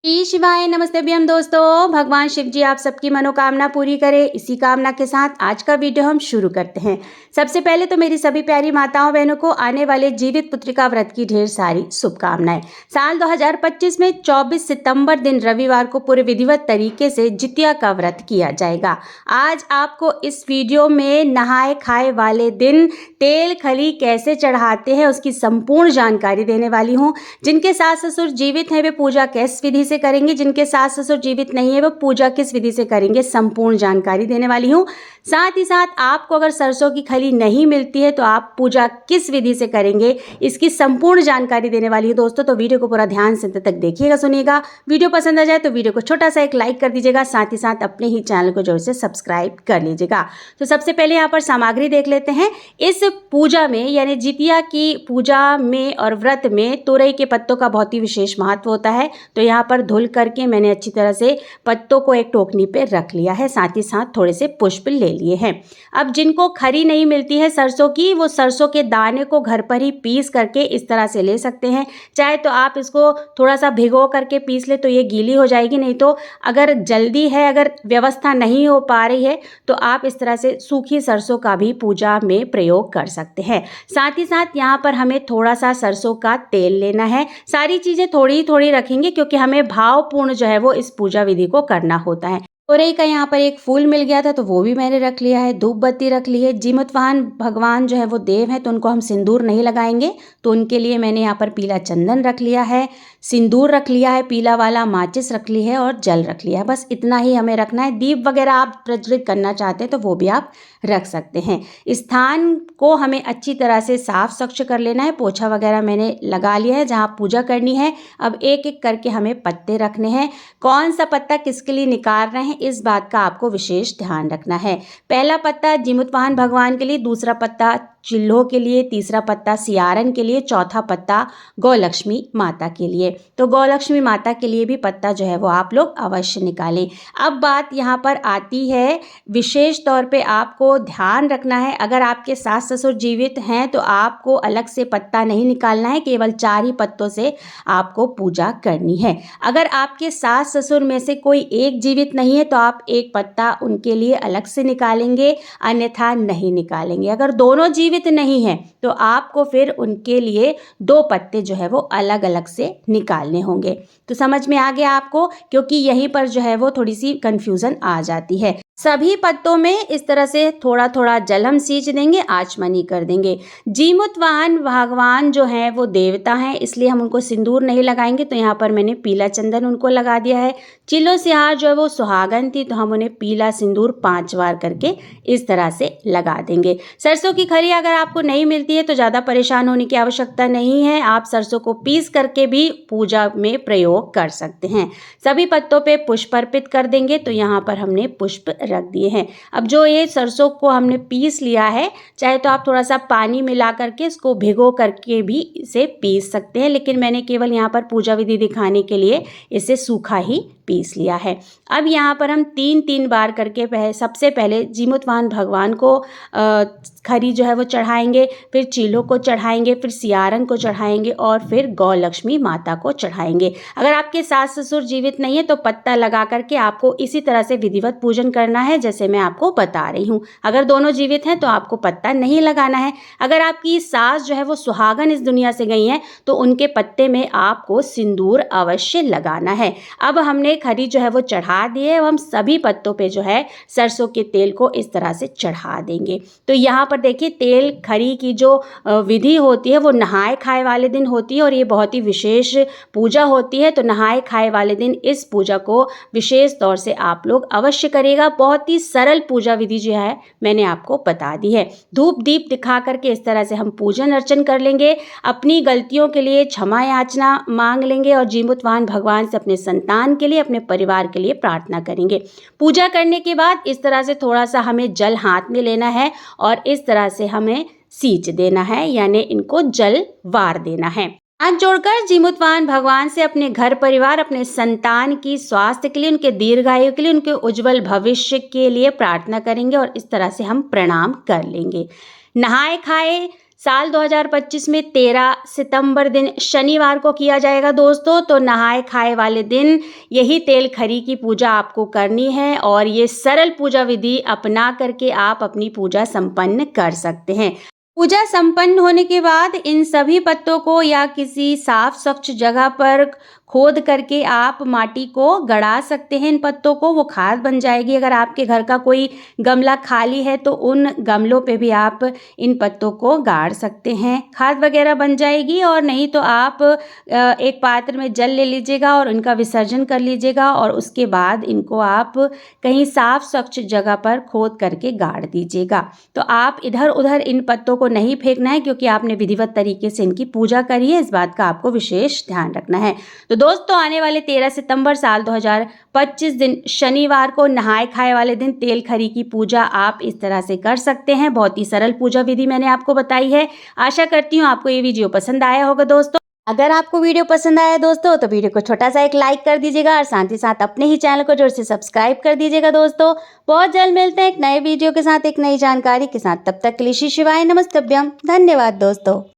श्री शिवाय नमस्ते अभियम दोस्तों। भगवान शिव जी आप सबकी मनोकामना पूरी करें, इसी कामना के साथ आज का वीडियो हम शुरू करते हैं। सबसे पहले तो मेरी सभी प्यारी माताओं बहनों को आने वाले जीवित पुत्रिका व्रत की ढेर सारी शुभकामनाएं। साल 2025 में 24 सितंबर दिन रविवार को पूरे विधिवत तरीके से जितिया का व्रत किया जाएगा। आज आपको इस वीडियो में नहाए खाए वाले दिन तेल खली कैसे चढ़ाते हैं उसकी संपूर्ण जानकारी देने वाली हूँ। जिनके सास ससुर जीवित हैं वे पूजा किस विधि से करेंगे, जिनके सास ससुर जीवित नहीं है वो पूजा किस विधि से करेंगे, संपूर्ण जानकारी देने वाली हूँ। साथ ही साथ आपको अगर सरसों की खली नहीं मिलती है तो आप पूजा किस विधि से करेंगे इसकी संपूर्ण जानकारी देने वाली हूँ दोस्तों। तो वीडियो को पूरा ध्यान से अंत तक देखिएगा, सुनिएगा। वीडियो पसंद आ जाए तो वीडियो को छोटा सा एक लाइक कर दीजिएगा, साथ ही साथ अपने ही चैनल को जरूर से सब्सक्राइब कर लीजिएगा। तो सबसे पहले यहाँ पर सामग्री देख लेते हैं। इस पूजा में यानी जितिया की पूजा में और व्रत में तुरई के पत्तों का बहुत ही विशेष महत्व होता है। तो यहाँ पर धुल करके मैंने अच्छी तरह से पत्तों को एक टोकनी पे रख लिया है, साथ ही साथ थोड़े से पुष्प ले लिए हैं। अब जिनको खरी नहीं मिलती है सरसों की, वो सरसों के दाने को घर पर ही पीस करके इस तरह से ले सकते हैं। चाहे तो आप इसको थोड़ा सा भिगो करके पीस ले तो ये गीली हो जाएगी, नहीं तो अगर जल्दी है, अगर व्यवस्था नहीं हो पा रही है तो आप इस तरह से सूखी सरसों का भी पूजा में प्रयोग कर सकते हैं। साथ ही साथ यहाँ पर हमें थोड़ा सा सरसों का तेल लेना है। सारी चीज़ें थोड़ी थोड़ी रखेंगे क्योंकि हमें भावपूर्ण जो है वो इस पूजा विधि को करना होता है। तोरई का यहाँ पर एक फूल मिल गया था तो वो भी मैंने रख लिया है। धूप बत्ती रख ली है। जीमूत वाहन भगवान जो है वो देव है तो उनको हम सिंदूर नहीं लगाएंगे, तो उनके लिए मैंने यहाँ पर पीला चंदन रख लिया है, सिंदूर रख लिया है पीला वाला, माचिस रख ली है और जल रख लिया है। बस इतना ही हमें रखना है। दीप वगैरह आप प्रज्वलित करना चाहते हैं तो वो भी आप रख सकते हैं। स्थान को हमें अच्छी तरह से साफ स्वच्छ कर लेना है। पोछा वगैरह मैंने लगा लिया है जहाँ पूजा करनी है। अब एक एक करके हमें पत्ते रखने हैं। कौन सा पत्ता किसके लिए निकाल रहे हैं इस बात का आपको विशेष ध्यान रखना है। पहला पत्ता जीमूत वाहन भगवान के लिए, दूसरा पत्ता चिल्लों के लिए, तीसरा पत्ता सियारन के लिए, चौथा पत्ता गौलक्ष्मी माता के लिए। तो गौलक्ष्मी माता के लिए भी पत्ता जो है वो आप लोग अवश्य निकालें। अब बात यहाँ पर आती है, विशेष तौर पे आपको ध्यान रखना है, अगर आपके सास ससुर जीवित हैं तो आपको अलग से पत्ता नहीं निकालना है, केवल 4 ही पत्तों से आपको पूजा करनी है। अगर आपके सास ससुर में से कोई एक जीवित नहीं है तो आप एक पत्ता उनके लिए अलग से निकालेंगे, अन्यथा नहीं निकालेंगे। अगर दोनों जीवित नहीं है तो आपको फिर उनके लिए 2 पत्ते जो है वो अलग अलग से निकालने होंगे। तो समझ में आ गया आपको, क्योंकि यहीं पर जो है वो थोड़ी सी कंफ्यूजन आ जाती है। सभी पत्तों में इस तरह से थोड़ा थोड़ा जल हम सींच देंगे, आचमनी कर देंगे। जीमूत वाहन भगवान जो है वो देवता हैं, इसलिए हम उनको सिंदूर नहीं लगाएंगे, तो यहाँ पर मैंने पीला चंदन उनको लगा दिया है। चिलो सिहार जो है वो सुहागन थी तो हम उन्हें पीला सिंदूर 5 बार करके इस तरह से लगा देंगे। सरसों की खरी अगर आपको नहीं मिलती है तो ज़्यादा परेशान होने की आवश्यकता नहीं है, आप सरसों को पीस करके भी पूजा में प्रयोग कर सकते हैं। सभी पत्तों पे पुष्प अर्पित कर देंगे, तो यहाँ पर हमने पुष्प रख दिए हैं। अब जो ये सरसों को हमने पीस लिया है, चाहे तो आप थोड़ा सा पानी मिला करके इसको भिगो करके भी इसे पीस सकते हैं, लेकिन मैंने केवल यहाँ पर पूजा विधि दिखाने के लिए इसे सूखा ही पीस लिया है। अब यहाँ पर हम 3-3 बार करके सबसे पहले जीमूत वाहन भगवान को खरी जो है वो चढ़ाएंगे, फिर चीलों को चढ़ाएंगे, फिर सियारन को चढ़ाएंगे और फिर गौलक्ष्मी माता को चढ़ाएंगे। अगर आपके सास ससुर जीवित नहीं है तो पत्ता लगा करके आपको इसी तरह से विधिवत पूजन करना है जैसे मैं आपको बता रही हूँ। अगर दोनों जीवित हैं तो आपको पत्ता नहीं लगाना है। अगर आपकी सास जो है वो सुहागन इस दुनिया से गई हैं तो उनके पत्ते में आपको सिंदूर अवश्य लगाना है। अब हमने खरी जो है वो चढ़ा दी है, हम सभी पत्तों पे जो है सरसों के तेल को इस तरह से चढ़ा देंगे। तो यहाँ पर देखिए तेल खरी की जो विधि होती है वो नहाए खाए वाले दिन होती है और ये बहुत ही विशेष पूजा होती है। तो नहाए खाए वाले दिन इस पूजा को विशेष तौर से आप लोग अवश्य करिएगा। बहुत ही सरल पूजा विधि जो है मैंने आपको बता दी है। धूप दीप दिखा करके इस तरह से हम पूजन अर्चन कर लेंगे, अपनी गलतियों के लिए क्षमा याचना मांग लेंगे और जीमूत वाहन भगवान से अपने संतान के लिए, अपने परिवार के लिए प्रार्थना करेंगे। पूजा करने के बाद इस तरह से थोड़ा सा हमें जल हाथ में लेना है और इस तरह से हमें सींच देना है, यानी इनको जल वार देना है। हाथ जोड़कर जीमूत वाहन भगवान से अपने घर परिवार, अपने संतान की स्वास्थ्य के लिए, उनके दीर्घायु के लिए, उनके उज्जवल भविष्य के लिए प्रार्थना करेंगे और इस तरह से हम प्रणाम कर लेंगे। नहाए खाए साल 2025 में 13 सितंबर दिन शनिवार को किया जाएगा दोस्तों। तो नहाए खाए वाले दिन यही तेल खरी की पूजा आपको करनी है और ये सरल पूजा विधि अपना करके आप अपनी पूजा संपन्न कर सकते हैं। पूजा संपन्न होने के बाद इन सभी पत्तों को या किसी साफ स्वच्छ जगह पर खोद करके आप माटी को गड़ा सकते हैं। इन पत्तों को वो खाद बन जाएगी। अगर आपके घर का कोई गमला खाली है तो उन गमलों पे भी आप इन पत्तों को गाड़ सकते हैं, खाद वगैरह बन जाएगी। और नहीं तो आप एक पात्र में जल ले लीजिएगा और इनका विसर्जन कर लीजिएगा और उसके बाद इनको आप कहीं साफ स्वच्छ जगह पर खोद करके गाड़ दीजिएगा। तो आप इधर उधर इन पत्तों को नहीं फेंकना है क्योंकि आपने विधिवत तरीके से इनकी पूजा करी है, इस बात का आपको विशेष ध्यान रखना है। तो दोस्तों आने वाले 13 सितंबर साल 2025 दिन शनिवार को नहाए खाए वाले दिन तेल खरी की पूजा आप इस तरह से कर सकते हैं। बहुत ही सरल पूजा विधि मैंने आपको बताई है। आशा करती हूँ आपको ये वीडियो पसंद आया होगा दोस्तों। अगर आपको वीडियो पसंद आया दोस्तों तो वीडियो को छोटा सा एक लाइक कर दीजिएगा और साथ ही साथ अपने ही चैनल को जोर से सब्सक्राइब कर दीजिएगा दोस्तों। बहुत जल्द मिलते हैं एक नए वीडियो के साथ, एक नई जानकारी के साथ। तब तक के लिए श्री शिवाय नमस्तभ्यम। धन्यवाद दोस्तों।